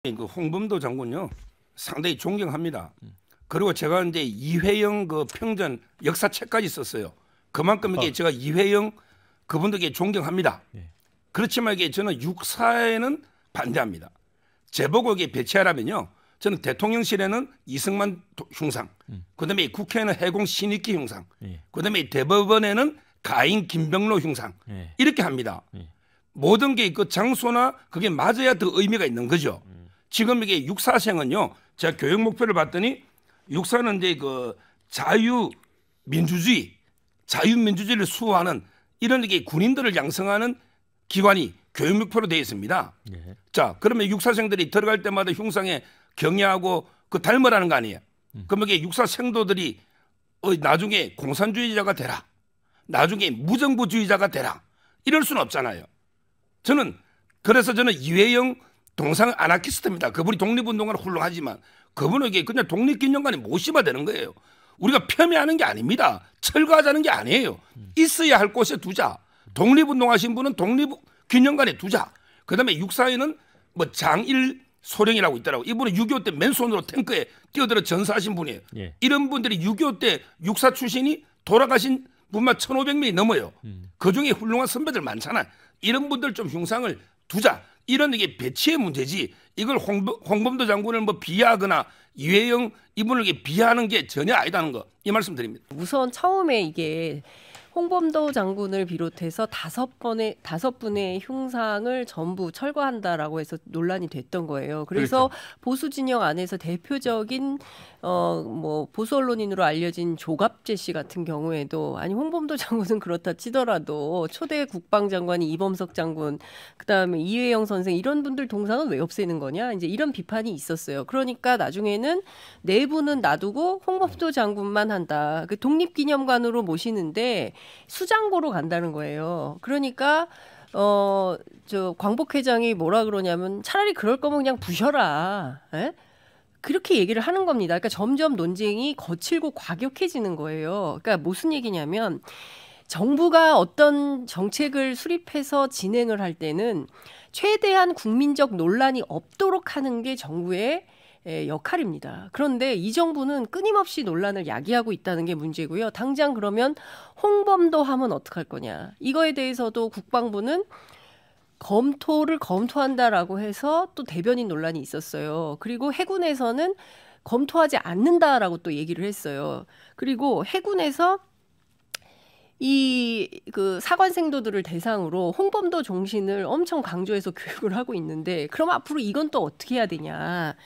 그 홍범도 장군요 상당히 존경합니다. 그리고 제가 이제 이회영 그 평전 역사책까지 썼어요. 그만큼 이게 제가 이회영 그분들께 존경합니다. 그렇지만 이게 저는 육사에는 반대합니다. 제보고 이게 배치하라면요. 저는 대통령실에는 이승만 흉상, 그다음에 국회에는 해공 신익기 흉상, 그다음에 대법원에는 가인 김병로 흉상 이렇게 합니다. 모든 게 그 장소나 그게 맞아야 더 의미가 있는 거죠. 지금 이게 육사생은요, 제가 교육 목표를 봤더니 육사는 이제 그 자유민주주의를 수호하는 이런 게 군인들을 양성하는 기관이 교육 목표로 되어 있습니다. 자, 그러면 육사생들이 들어갈 때마다 흉상에 경애하고 그 닮으라는 거 아니에요. 그러면 이게 육사생도들이 나중에 공산주의자가 되라, 나중에 무정부주의자가 되라 이럴 수는 없잖아요. 그래서 저는 이회영 동상 아나키스트입니다. 그분이 독립운동가는 훌륭하지만 그분에게 그냥 독립기념관에 모시면 되는 거예요. 우리가 폄훼하는 게 아닙니다. 철거하자는 게 아니에요. 있어야 할 곳에 두자. 독립운동하신 분은 독립기념관에 두자. 그다음에 육사에는 뭐 장일 소령이라고 있더라고. 이분은 6.25 때 맨손으로 탱크에 뛰어들어 전사하신 분이에요. 이런 분들이 6.25 때 육사 출신이 돌아가신 분만 1,500명이 넘어요. 그중에 훌륭한 선배들 많잖아요. 이런 분들 좀 흉상을 두자. 이런 이게 배치의 문제지. 이걸 홍범도 장군을 뭐 비하하거나 이회영 이분을 비하하는 게 전혀 아니다는 거, 이 말씀 드립니다. 우선 처음에 이게 홍범도 장군을 비롯해서 5분의 흉상을 전부 철거한다라고 해서 논란이 됐던 거예요. 그래서 그렇죠. 보수 진영 안에서 대표적인 뭐 보수 언론인으로 알려진 조갑재 씨 같은 경우에도 아니 홍범도 장군은 그렇다 치더라도 초대 국방장관이 이범석 장군, 그다음에 이회영 선생 이런 분들 동상은 왜 없애는 거냐, 이제 이런 비판이 있었어요. 그러니까 나중에는 내부는 놔두고 홍범도 장군만 한다. 그 독립기념관으로 모시는데 수장고로 간다는 거예요. 그러니까 저 광복회장이 뭐라 그러냐면 차라리 그럴 거면 그냥 부셔라. 에? 그렇게 얘기를 하는 겁니다. 그러니까 점점 논쟁이 거칠고 과격해지는 거예요. 그러니까 무슨 얘기냐면 정부가 어떤 정책을 수립해서 진행을 할 때는 최대한 국민적 논란이 없도록 하는 게 정부의 역할입니다. 그런데 이 정부는 끊임없이 논란을 야기하고 있다는 게 문제고요. 당장 그러면 홍범도 하면 어떡할 거냐. 이거에 대해서도 국방부는 검토한다라고 해서 또 대변인 논란이 있었어요. 그리고 해군에서는 검토하지 않는다라고 또 얘기를 했어요. 그리고 해군에서 그 사관생도들을 대상으로 홍범도 종신을 엄청 강조해서 교육을 하고 있는데 그럼 앞으로 이건 또 어떻게 해야 되냐.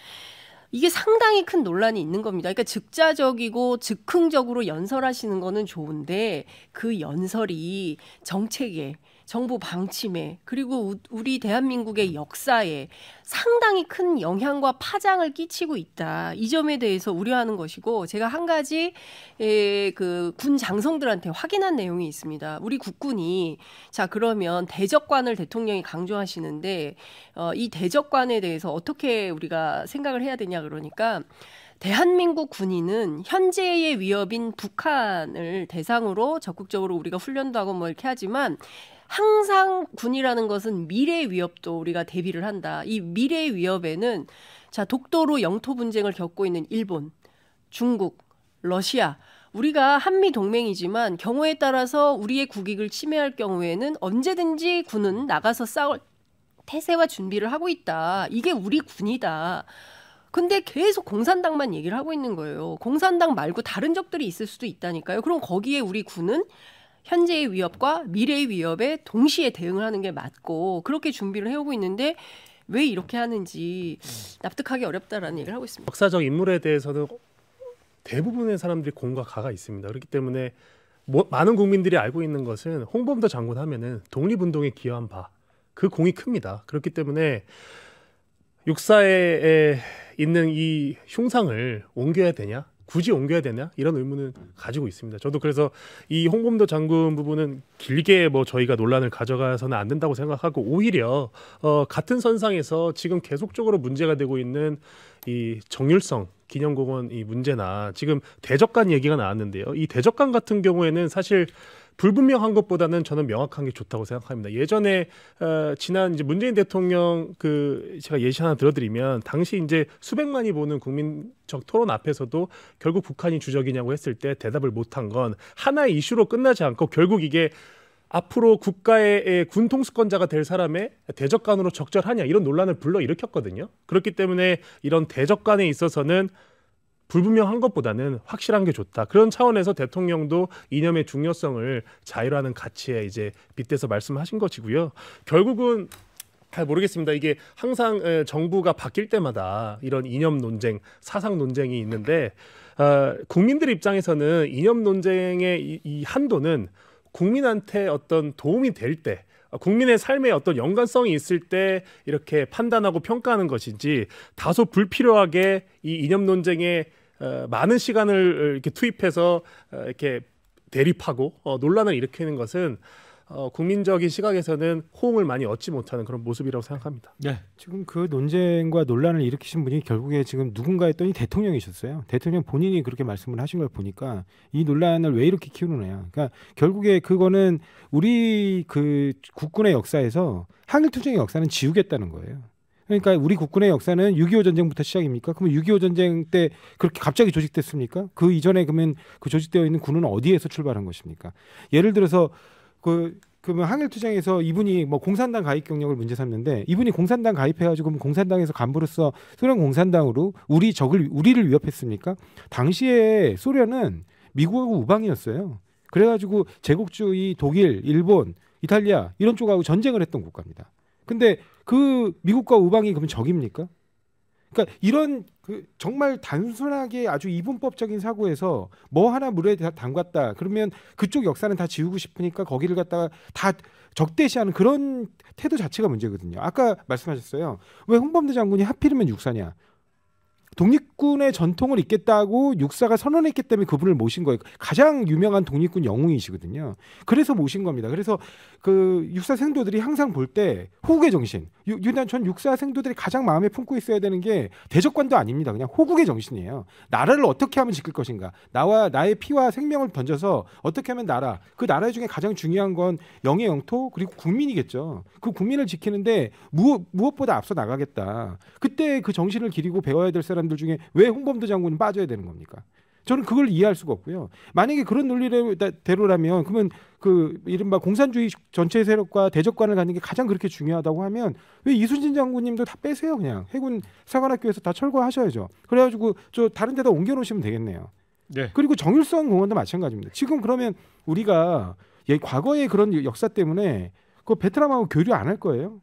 이게 상당히 큰 논란이 있는 겁니다. 그러니까 즉자적이고 즉흥적으로 연설하시는 거는 좋은데 그 연설이 정책에, 정부 방침에, 그리고 우리 대한민국의 역사에 상당히 큰 영향과 파장을 끼치고 있다. 이 점에 대해서 우려하는 것이고, 제가 한 가지 그 군 장성들한테 확인한 내용이 있습니다. 우리 국군이 자 그러면 대적관을 대통령이 강조하시는데 이 대적관에 대해서 어떻게 우리가 생각을 해야 되냐 그러니까 대한민국 군인은 현재의 위협인 북한을 대상으로 적극적으로 우리가 훈련도 하고 뭐 이렇게 하지만 항상 군이라는 것은 미래의 위협도 우리가 대비를 한다. 이 미래의 위협에는 자 독도로 영토 분쟁을 겪고 있는 일본, 중국, 러시아, 우리가 한미 동맹이지만 경우에 따라서 우리의 국익을 침해할 경우에는 언제든지 군은 나가서 싸울 태세와 준비를 하고 있다. 이게 우리 군이다. 근데 계속 공산당만 얘기를 하고 있는 거예요. 공산당 말고 다른 적들이 있을 수도 있다니까요. 그럼 거기에 우리 군은 현재의 위협과 미래의 위협에 동시에 대응을 하는 게 맞고 그렇게 준비를 해오고 있는데 왜 이렇게 하는지 납득하기 어렵다라는 얘기를 하고 있습니다. 역사적 인물에 대해서는 대부분의 사람들이 공과 가가 있습니다. 그렇기 때문에 많은 국민들이 알고 있는 것은 홍범도 장군 하면은 독립운동에 기여한 바, 그 공이 큽니다. 그렇기 때문에 육사에 있는 이 흉상을 옮겨야 되냐? 굳이 옮겨야 되냐? 이런 의문은 가지고 있습니다. 저도 그래서 이 홍범도 장군 부분은 길게 뭐 저희가 논란을 가져가서는 안 된다고 생각하고 오히려 같은 선상에서 지금 계속적으로 문제가 되고 있는 이 정율성 기념공원 이 문제나 지금 대적관 얘기가 나왔는데요. 이 대적관 같은 경우에는 사실 불분명한 것보다는 저는 명확한 게 좋다고 생각합니다. 예전에 지난 이제 문재인 대통령 그 제가 예시 하나 들어드리면 당시 이제 수백만이 보는 국민적 토론 앞에서도 결국 북한이 주적이냐고 했을 때 대답을 못한 건 하나의 이슈로 끝나지 않고 결국 이게 앞으로 국가의 군 통수권자가 될 사람의 대적관으로 적절하냐 이런 논란을 불러일으켰거든요. 그렇기 때문에 이런 대적관에 있어서는 불분명한 것보다는 확실한 게 좋다. 그런 차원에서 대통령도 이념의 중요성을 자유라는 가치에 이제 빗대서 말씀하신 것이고요. 결국은 잘 모르겠습니다. 이게 항상 정부가 바뀔 때마다 이런 이념 논쟁, 사상 논쟁이 있는데 국민들 입장에서는 이념 논쟁의 이 한도는 국민한테 어떤 도움이 될 때, 국민의 삶에 어떤 연관성이 있을 때 이렇게 판단하고 평가하는 것이지 다소 불필요하게 이 이념 논쟁에 많은 시간을 이렇게 투입해서 이렇게 대립하고 논란을 일으키는 것은 국민적인 시각에서는 호응을 많이 얻지 못하는 그런 모습이라고 생각합니다. 네. 지금 그 논쟁과 논란을 일으키신 분이 결국에 지금 누군가 했더니 대통령이셨어요. 대통령 본인이 그렇게 말씀을 하신 걸 보니까 이 논란을 왜 이렇게 키우느냐. 그러니까 결국에 그거는 우리 그 국군의 역사에서 항일투쟁의 역사는 지우겠다는 거예요. 그러니까 우리 국군의 역사는 6.25 전쟁부터 시작입니까? 그러면 6.25 전쟁 때 그렇게 갑자기 조직됐습니까? 그 이전에 그러면 그 조직되어 있는 군은 어디에서 출발한 것입니까? 예를 들어서 그러면 항일투쟁에서 이분이 뭐 공산당 가입 경력을 문제 삼는데 이분이 공산당 가입해가지고 공산당에서 간부로서 소련 공산당으로 우리를 위협했습니까? 당시에 소련은 미국하고 우방이었어요. 그래가지고 제국주의 독일, 일본, 이탈리아 이런 쪽하고 전쟁을 했던 국가입니다. 근데 그 미국과 우방이 그러면 적입니까? 그러니까 이런 그 정말 단순하게 아주 이분법적인 사고에서 뭐 하나 물에 담갔다 그러면 그쪽 역사는 다 지우고 싶으니까 거기를 갖다가 다 적대시하는 그런 태도 자체가 문제거든요. 아까 말씀하셨어요. 왜 홍범도 장군이 하필이면 육사냐? 독립군의 전통을 잇겠다고 육사가 선언했기 때문에 그분을 모신 거예요. 가장 유명한 독립군 영웅이시거든요. 그래서 모신 겁니다. 그래서 그 육사 생도들이 항상 볼 때 호국의 정신, 전 육사 생도들이 가장 마음에 품고 있어야 되는 게 대적관도 아닙니다. 그냥 호국의 정신이에요. 나라를 어떻게 하면 지킬 것인가. 나의 피와 생명을 던져서 어떻게 하면 그 나라 중에 가장 중요한 건 영의 영토 그리고 국민이겠죠. 그 국민을 지키는데 무엇보다 앞서 나가겠다. 그때 그 정신을 기리고 배워야 될 사람들 중에 왜 홍범도 장군은 빠져야 되는 겁니까? 저는 그걸 이해할 수가 없고요. 만약에 그런 논리대로라면 그러면 그 이른바 공산주의 전체 세력과 대적관을 갖는 게 가장 그렇게 중요하다고 하면 왜 이순신 장군님도 다 빼세요. 그냥 해군 사관학교에서 다 철거하셔야죠. 그래가지고 저 다른 데다 옮겨놓으시면 되겠네요. 네. 그리고 정일성 공원도 마찬가지입니다. 지금 그러면 우리가 과거의 그런 역사 때문에 그 베트남하고 교류 안 할 거예요?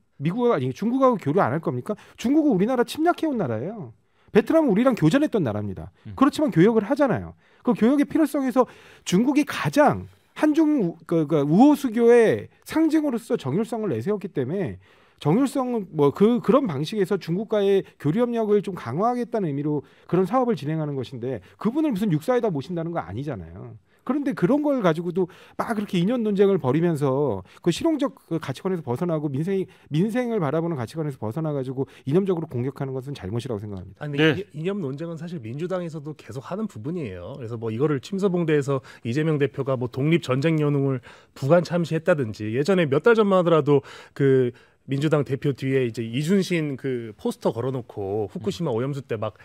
중국하고 교류 안 할 겁니까? 중국은 우리나라 침략해온 나라예요. 베트남은 우리랑 교전했던 나라입니다. 그렇지만 교역을 하잖아요. 그 교역의 필요성에서 중국이 가장 한중 우호수교의 상징으로서 정일성을 내세웠기 때문에 정일성은 그런 방식에서 중국과의 교류 협력을 좀 강화하겠다는 의미로 그런 사업을 진행하는 것인데 그분을 무슨 육사에다 모신다는 거 아니잖아요. 그런데 그런 걸 가지고도 막 그렇게 이념 논쟁을 벌이면서 그 실용적 그 가치관에서 벗어나고 민생을 바라보는 가치관에서 벗어나 가지고 이념적으로 공격하는 것은 잘못이라고 생각합니다. 아니, 네. 이념 논쟁은 사실 민주당에서도 계속 하는 부분이에요. 그래서 뭐 이거를 침서봉대에서 이재명 대표가 뭐 독립 전쟁 연웅을 부관 참시했다든지 예전에 몇 달 전만 하더라도 그 민주당 대표 뒤에 이제 이순신 그 포스터 걸어놓고 후쿠시마 오염수 때 막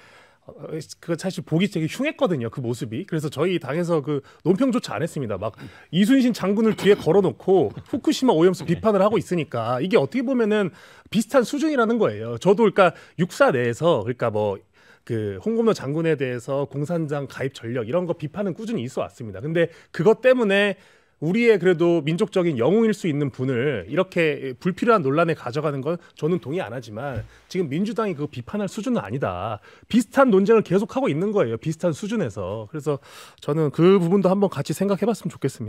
그거 사실 보기 되게 흉했거든요. 그 모습이. 그래서 저희 당에서 그 논평조차 안 했습니다. 막 이순신 장군을 뒤에 걸어놓고 후쿠시마 오염수 비판을 하고 있으니까 이게 어떻게 보면은 비슷한 수준이라는 거예요. 저도 그러니까 육사 내에서 그러니까 뭐 그 홍범도 장군에 대해서 공산당 가입 전력 이런 거 비판은 꾸준히 있어 왔습니다. 근데 그것 때문에 우리의 그래도 민족적인 영웅일 수 있는 분을 이렇게 불필요한 논란에 가져가는 건 저는 동의 안 하지만 지금 민주당이 그거 비판할 수준은 아니다. 비슷한 논쟁을 계속하고 있는 거예요. 비슷한 수준에서. 그래서 저는 그 부분도 한번 같이 생각해봤으면 좋겠습니다.